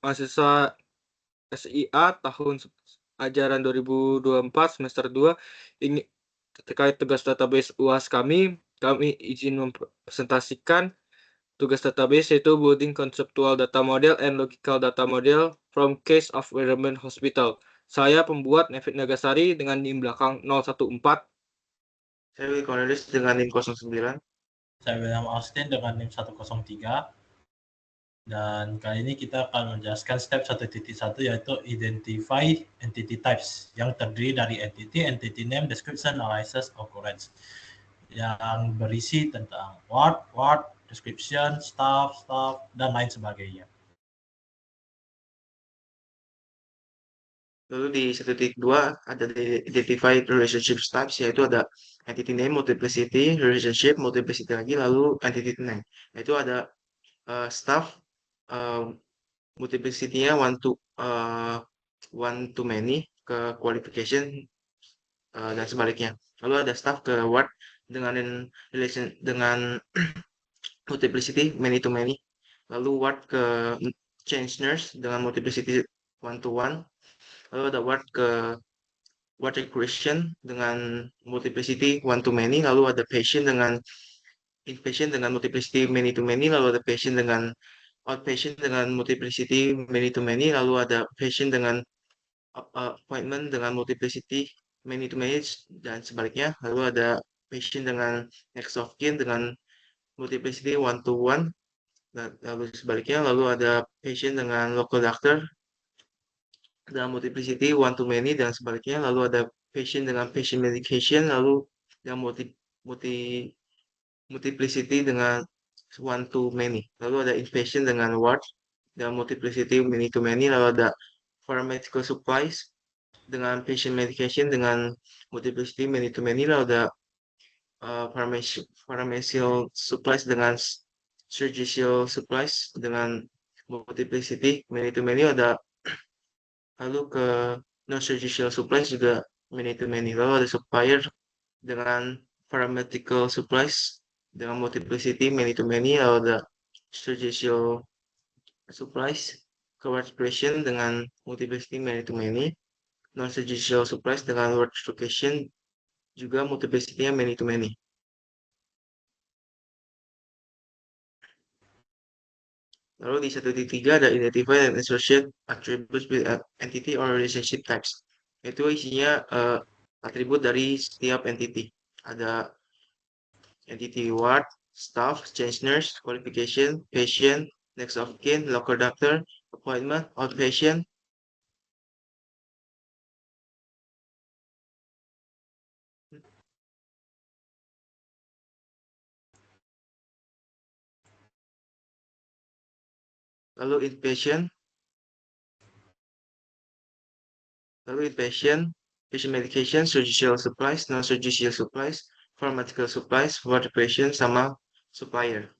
mahasiswa SIA tahun ajaran 2024 semester 2 ini terkait tugas database UAS kami izin mempresentasikan tugas database yaitu building conceptual data model and logical data model from case of environment hospital. Saya pembuat Nevit Nagasari dengan NIM belakang 014. Saya Willy Cornelis dengan NIM 09. Saya William Austin dengan NIM 103. Dan kali ini kita akan menjelaskan step 1.1 yaitu identify entity types yang terdiri dari entity name, description, analysis, occurrence yang berisi tentang word, description, staff, dan lain sebagainya. Lalu di 1.2 ada identify relationship types, yaitu ada entity name, multiplicity, relationship, multiplicity lagi, lalu entity name. Yaitu ada staff, multiplicity-nya one to many ke qualification dan sebaliknya. Lalu ada staff ke word dengan relation dengan multiplicity many to many. Lalu word ke change nurse dengan multiplicity one to one. Lalu ada word ke word recursion dengan multiplicity one to many. Lalu ada patient dengan inpatient dengan multiplicity many to many. Lalu ada patient dengan outpatient dengan multiplicity many to many. Lalu ada patient dengan appointment dengan multiplicity many to many dan sebaliknya. Lalu ada patient dengan next of kin dengan multiplicity one to one. Lalu sebaliknya. Lalu ada patient dengan local doctor dengan multiplicity one to many dan sebaliknya. Lalu ada patient dengan patient medication, lalu yang multiplicity dengan one to many. Lalu ada inpatient dengan ward dan multiplicity many to many. Lalu ada pharmaceutical supplies dengan patient medication dengan multiplicity many to many. Lalu ada pharmaceutical supplies dengan surgical supplies dengan multiplicity many to many. Ada lalu ke non-surgical supplies juga many to many. Lalu ada supplier dengan pharmaceutical supplies dengan multiplicity many to many. Lalu ada surgical supplies coverage patient dengan multiplicity many to many. Non-surgical supplies dengan word location juga multiplicity-nya many to many. Lalu di 1.3 ada identify and associate attributes with entity or relationship types. Itu isinya atribut dari setiap entity. Ada entity ward, staff, change nurse, qualification, patient, next of kin, local doctor, appointment, outpatient. Lalu inpatient, patient medication, surgical supplies, non-surgical supplies, pharmaceutical supplies, ward patient, sama supplier.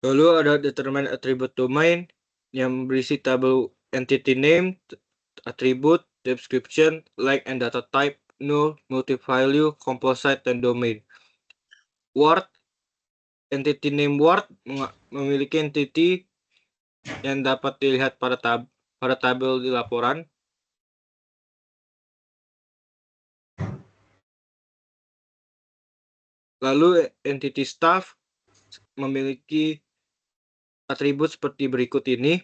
Lalu ada determine attribute domain yang berisi tabel entity name, attribute, description, like and data type, null, multi-value, composite, dan domain. Word, entity name word memiliki entity yang dapat dilihat pada tabel di laporan. Lalu entity staff memiliki atribut seperti berikut ini.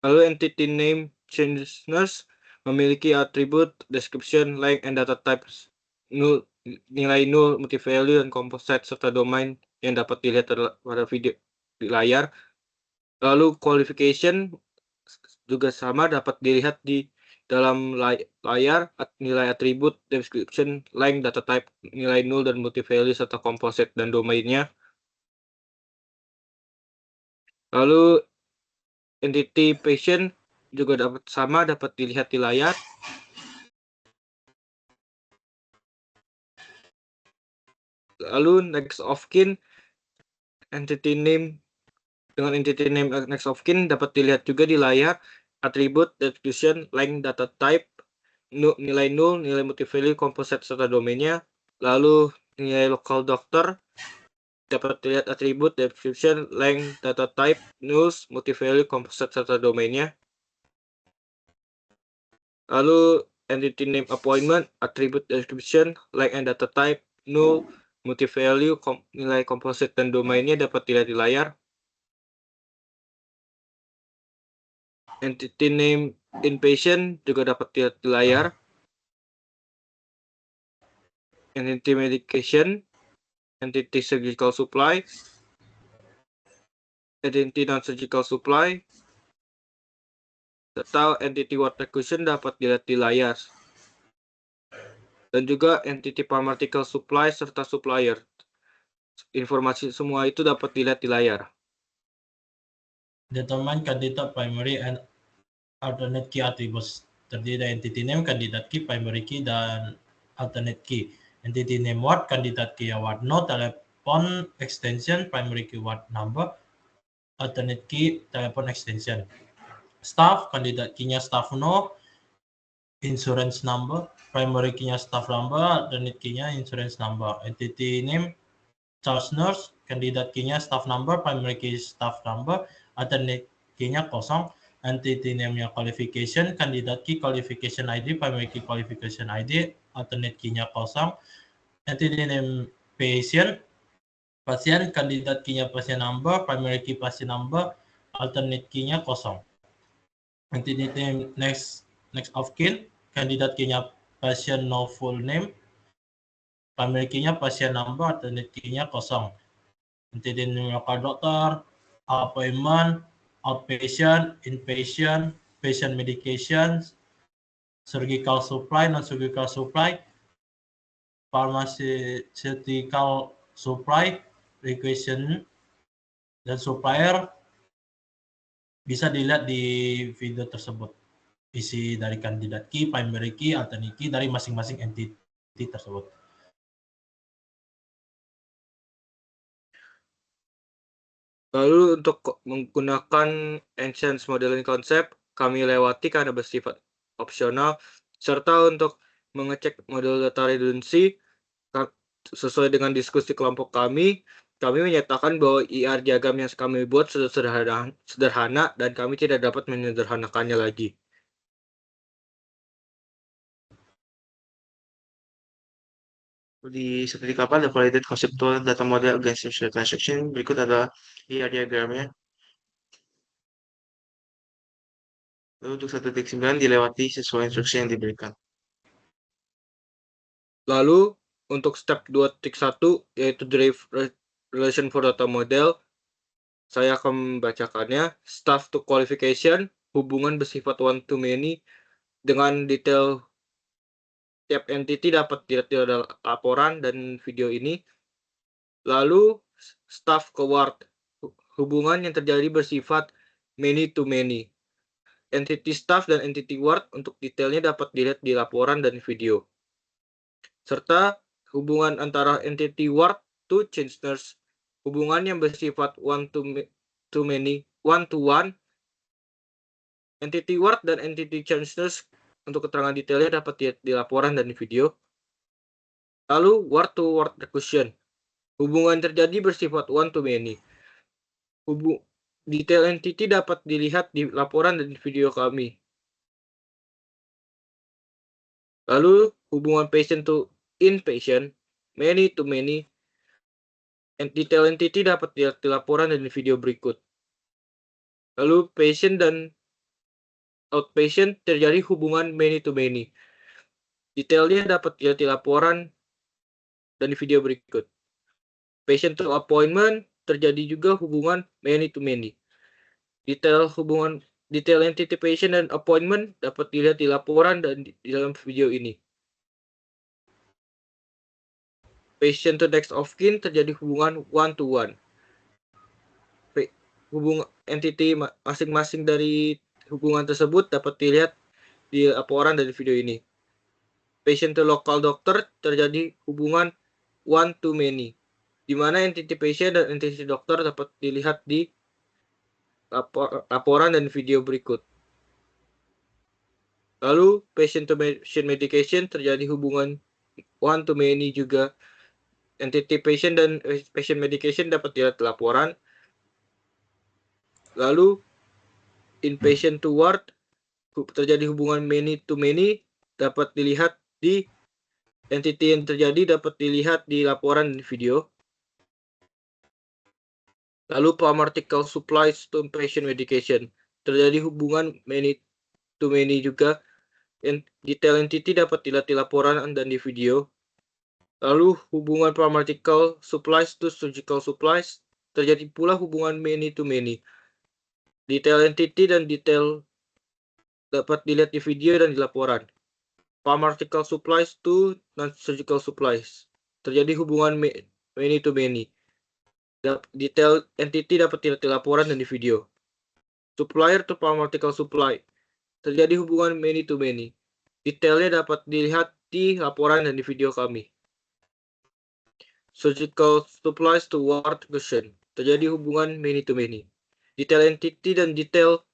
Lalu entity name change nurse memiliki atribut description, length, and data types null, nilai null, multi-value, dan composite, serta domain yang dapat dilihat pada video di layar. Lalu qualification juga sama, dapat dilihat di dalam layar, nilai atribut, description, length, data type, nilai null, dan multi-value, serta composite dan domainnya. Lalu entity patient juga dapat dilihat di layar. Lalu next of kin, entity name dengan entity name next of kin dapat dilihat juga di layar. Atribut, description, length, data type, nilai null, nilai multi-value, composite, serta domainnya. Lalu nilai local doctor dapat dilihat atribut, description, length, data type, nulls, multi-value, composite, serta domainnya. Lalu entity name appointment, attribute, description, length and data type, null, multi-value, nilai composite, dan domainnya dapat dilihat di layar. Entity name inpatient juga dapat dilihat di layar. Entity medication, entity surgical supply, entity non-surgical supply, serta entity ward requisition dapat dilihat di layar. Dan juga entity pharmaceutical supply serta supplier. Informasi semua itu dapat dilihat di layar. Determine candidate primary and alternate key attributes. Terdiri dari entity name, candidate key, primary key, dan alternate key. Entity name ward, candidate key ward no, telepon extension, primary key ward number, alternate key, telepon extension. Staff, candidate key-nya staff no, insurance number, primary key-nya staff number, alternate key-nya insurance number. Entity name charge nurse, candidate key-nya staff number, primary key staff number, alternate key-nya kosong. Entity name-nya qualification, candidate key qualification ID, primary key qualification ID, alternate key-nya kosong. Entity name patient, pasien, candidate key-nya patient number, primary key patient number, alternate key-nya kosong. Entity name next of kin, candidate key-nya patient no full name, primary key-nya patient number, alternate key-nya kosong. Entity name local doctor, appointment, outpatient, inpatient, patient medications, surgical supply, non-surgical supply, pharmaceutical supply, requisition, dan supplier bisa dilihat di video tersebut. Isi dari candidate key, primary key, alternate key dari masing-masing entity tersebut. Lalu untuk menggunakan Enhance Modeling Concept, kami lewati karena bersifat opsional, serta untuk mengecek model data redundancy, sesuai dengan diskusi kelompok kami menyatakan bahwa IR diagram yang kami buat sudah sederhana dan kami tidak dapat menyederhanakannya lagi. Di seperti kapan ada validated conceptual data model against social transaction. Berikut adalah IR diagramnya. Lalu untuk 1.9 dilewati sesuai instruksi yang diberikan. Lalu untuk step 2.1 yaitu derive relation for data model, saya akan membacakannya. Staff to qualification, hubungan bersifat one to many dengan detail tiap entity dapat dilihat di laporan dan video ini. Lalu staff ke ward, hubungan yang terjadi bersifat many to many. Entity staff dan entity ward untuk detailnya dapat dilihat di laporan dan video. Serta hubungan antara entity ward to change nurse, hubungan yang bersifat one to many, one to one. Entity ward dan entity change nurse untuk keterangan detailnya dapat dilihat di laporan dan di video. Lalu word to word requisition, hubungan terjadi bersifat one to many. Detail entity dapat dilihat di laporan dan video kami. Lalu hubungan patient to inpatient, many to many, detail entity dapat dilihat di laporan dan di video berikut. Lalu patient dan outpatient terjadi hubungan many to many. Detailnya dapat dilihat di laporan dan di video berikut. Patient to appointment terjadi juga hubungan many to many. Detail entity patient dan appointment dapat dilihat di laporan dan di dalam video ini. Patient to next of kin terjadi hubungan one to one. Hubungan entity masing-masing dari hubungan tersebut dapat dilihat di laporan dan di video ini. Patient to local doctor terjadi hubungan one to many, di mana entity patient dan entity dokter dapat dilihat di laporan dan video berikut. Lalu patient to patient medication terjadi hubungan one to many juga, entity patient dan patient medication dapat dilihat di laporan. Lalu inpatient to ward terjadi hubungan many to many dapat dilihat di entity yang terjadi dapat dilihat di laporan dan video. Lalu pharmaceutical supplies to patient medication terjadi hubungan many to many juga. Detail entity dapat dilihat di laporan dan di video. Lalu hubungan pharmaceutical supplies to surgical supplies terjadi pula hubungan many to many. Detail entity dan detail dapat dilihat di video dan di laporan. Pharmaceutical supplies to non-surgical supplies terjadi hubungan many to many. Detail entity dapat dilihat di laporan dan di video. Supplier to pharmaceutical supply terjadi hubungan many to many. Detailnya dapat dilihat di laporan dan di video kami. Surgical supplies to ward question terjadi hubungan many to many. Detail entity dan detail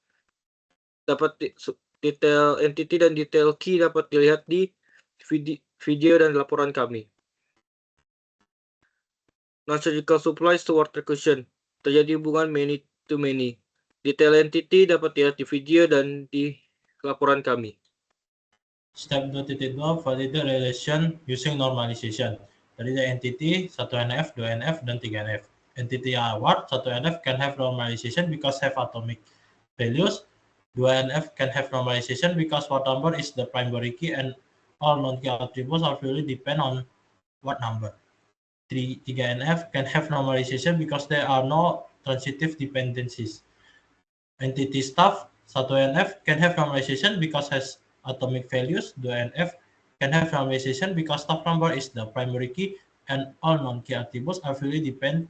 key dapat dilihat di video dan laporan kami. Non-surgical supplies to ward question terjadi hubungan many to many. Detail entity dapat dilihat di video dan di laporan kami. Step 2.2 validate relation using normalization. Dari entity 1NF, 2NF, dan 3NF. Entity award 1NF can have normalization because have atomic values. 2NF can have normalization because what number is the primary key and all non-key attributes are really depend on what number. 3NF can have normalization because there are no transitive dependencies. Entity staff 1NF can have normalization because has atomic values. 2NF can have normalization because staff number is the primary key and all non-key attributes are really depend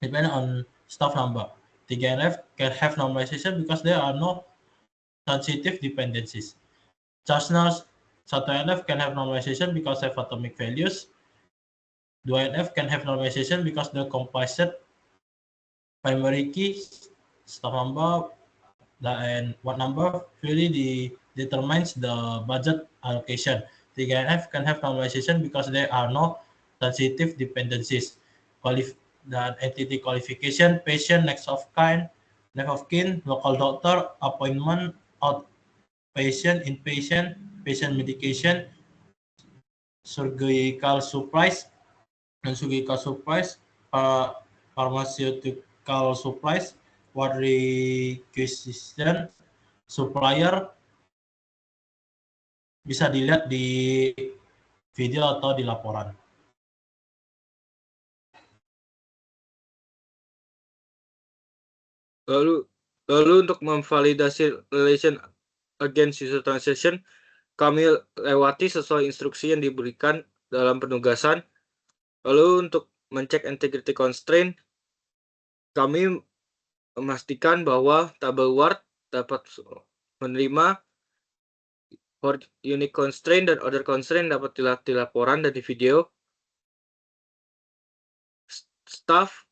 on staff number. 3NF can have normalization because there are no transitive dependencies. Charge-ness 1NF can have normalization because have atomic values. 2NF can have normalization because the composite primary key, staff number, and what number really determines the budget allocation. 3NF can have normalization because there are no transitive dependencies. Dan entity qualification, patient, next of kin, local doctor, appointment, outpatient, inpatient, patient medication, surgical supplies, non-surgical supplies, pharmaceutical supplies, ward requisition, supplier, bisa dilihat di video atau di laporan. Lalu untuk memvalidasi relation against user transaction, kami lewati sesuai instruksi yang diberikan dalam penugasan. Lalu untuk mencek integrity constraint, kami memastikan bahwa tabel ward dapat menerima unique constraint dan other constraint dapat dilihat di laporan dan di video. Staff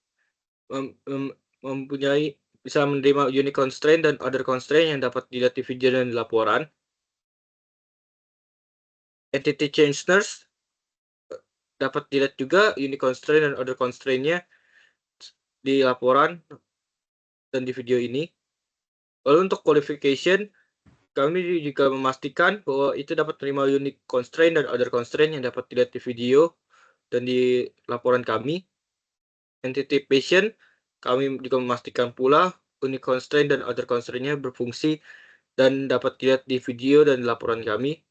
bisa menerima unique constraint dan other constraint yang dapat dilihat di video dan di laporan. Entity change nurse dapat dilihat juga unique constraint dan other constraint-nya di laporan dan di video ini. Lalu untuk qualification, kami juga memastikan bahwa itu dapat menerima unique constraint dan other constraint yang dapat dilihat di video dan di laporan kami. Entity patient, kami juga memastikan pula unique constraint dan other constraint-nya berfungsi dan dapat dilihat di video dan di laporan kami.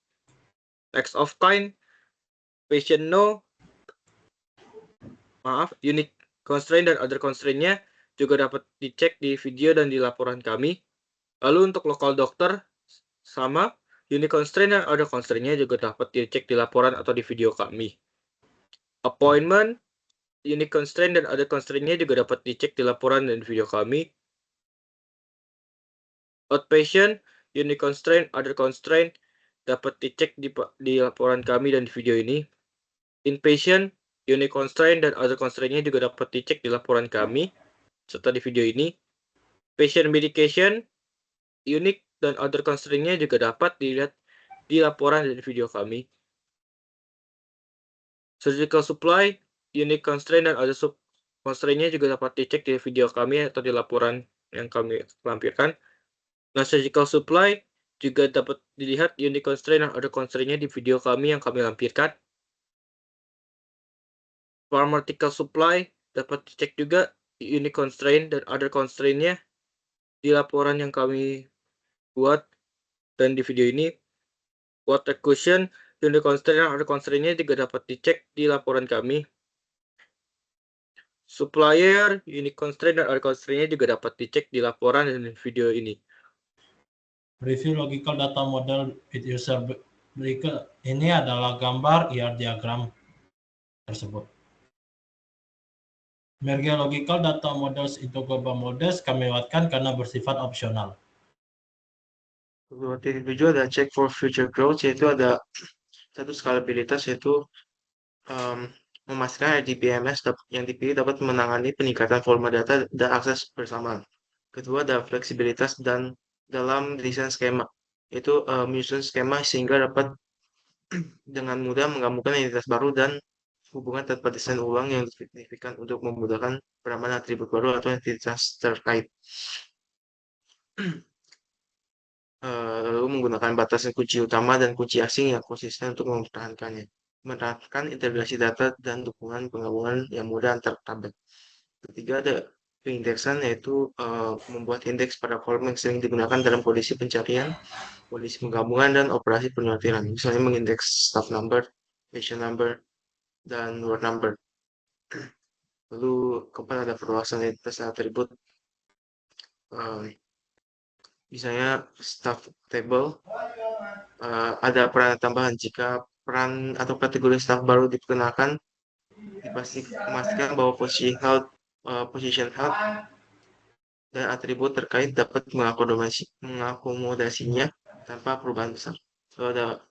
Next of kin, patient unique constraint dan other constraint-nya juga dapat dicek di video dan di laporan kami. Lalu untuk local doctor, sama, unique constraint dan other constraint-nya juga dapat dicek di laporan atau di video kami. Appointment, unique constraint dan other constraint-nya juga dapat dicek di laporan dan video kami. Outpatient, unique constraint, other constraint dapat dicek di laporan kami dan di video ini. Inpatient, unique constraint dan other constraint-nya juga dapat dicek di laporan kami serta di video ini. Patient medication, unique dan other constraint-nya juga dapat dilihat di laporan dan di video kami. Surgical supply, unique constraint dan other sub constraint-nya juga dapat dicek di video kami atau di laporan yang kami lampirkan. Non-surgical supply juga dapat dilihat unique constraint dan other constraint-nya di video kami yang kami lampirkan. Pharmaceutical supply dapat dicek juga unique constraint dan other constraint-nya di laporan yang kami buat dan di video ini. Water cushion, unique constraint dan other constraint-nya juga dapat dicek di laporan kami. Supplier, unique constraint dan other constraint-nya juga dapat dicek di laporan dan di video ini. Review logical data model with user. Berikut ini adalah gambar ER diagram tersebut. Merge logical data models into global models kami lewatkan karena bersifat opsional. 2.7 ada check for future growth, yaitu ada satu skalabilitas, yaitu memastikan RDBMS yang dipilih dapat menangani peningkatan volume data dan akses bersama. Kedua ada fleksibilitas dan dalam desain skema, yaitu menyusun skema sehingga dapat dengan mudah menggabungkan identitas baru dan hubungan tanpa desain ulang yang signifikan untuk memudahkan penambahan atribut baru atau identitas terkait. Lalu menggunakan batasan kunci utama dan kunci asing yang konsisten untuk mempertahankannya. Menerapkan integrasi data dan dukungan penggabungan yang mudah antar tabel. Ketiga ada peindeksan, yaitu membuat indeks pada kolom yang sering digunakan dalam kondisi pencarian, kondisi penggabungan, dan operasi penyortiran. Misalnya mengindeks staff number, patient number, dan word number. Lalu keempat ada perluasan identitas atribut, misalnya staff table. Ada peran tambahan jika peran atau kategori staff baru diperkenalkan, memastikan bahwa position held dan atribut terkait dapat mengakomodasinya tanpa perubahan besar. Lalu ada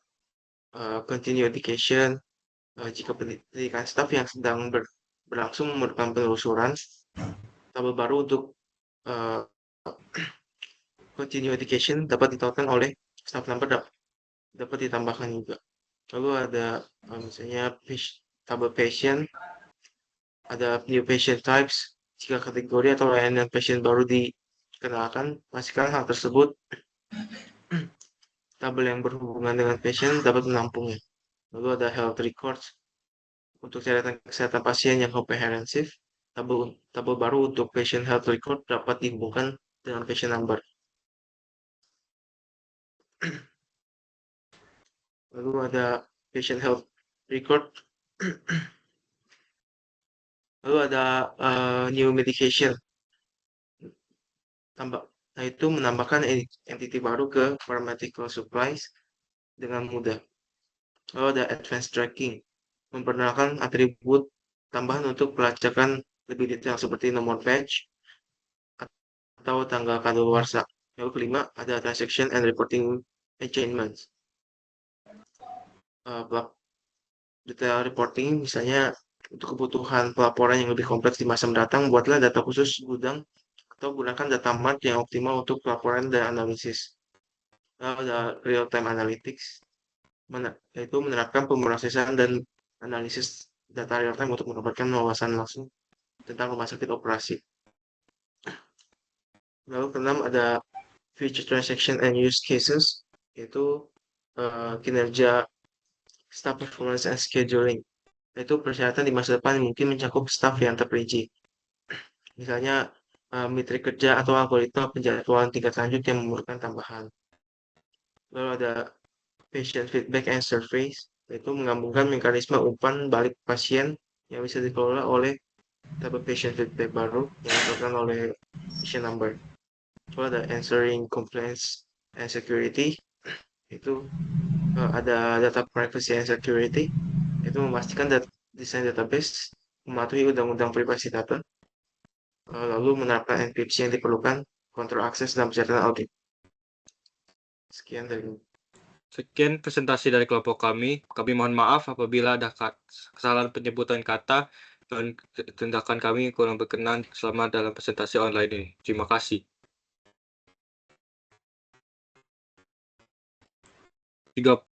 continue education, jika pendidikan staff yang sedang berlangsung memerlukan penelusuran, tabel baru untuk continue education dapat ditautkan oleh staff number dapat ditambahkan juga. Lalu ada misalnya tabel patient, ada new patient types, jika kategori atau layanan patient baru dikenalkan, pastikan hal tersebut tabel yang berhubungan dengan patient dapat menampungnya. Lalu ada health records, untuk catatan kesehatan pasien yang komprehensif, tabel baru untuk patient health record dapat dihubungkan dengan patient number. Lalu ada patient health record. Lalu ada new medication. Itu menambahkan entity baru ke pharmaceutical supplies dengan mudah. Lalu ada advanced tracking, memperkenalkan atribut tambahan untuk pelacakan lebih detail seperti nomor batch atau tanggal kadaluarsa. Lalu kelima ada transaction and reporting achievements. Detail reporting, misalnya untuk kebutuhan pelaporan yang lebih kompleks di masa mendatang, buatlah data khusus gudang atau gunakan data mart yang optimal untuk pelaporan dan analisis. Ada real-time analytics, yaitu menerapkan pemrosesan dan analisis data real-time untuk mendapatkan wawasan langsung tentang rumah sakit operasi. Lalu keenam ada future transaction and use cases, yaitu kinerja staff performance and scheduling, yaitu persyaratan di masa depan mungkin mencakup staff yang terperinci. Misalnya metrik kerja atau algoritma penjadwalan tingkat lanjut yang memerlukan tambahan. Lalu ada patient feedback and surveys, yaitu menggabungkan mekanisme umpan balik pasien yang bisa dikelola oleh tabel patient feedback baru yang dilakukan oleh patient number. Lalu ada answering complaints and security, itu ada data privacy and security, itu memastikan desain database mematuhi undang-undang privasi data, lalu menerapkan enkripsi yang diperlukan, kontrol akses dan pencatatan audit. Sekian presentasi dari kelompok kami. Kami mohon maaf apabila ada kesalahan penyebutan kata dan tindakan kami kurang berkenan selama dalam presentasi online ini. Terima kasih. 30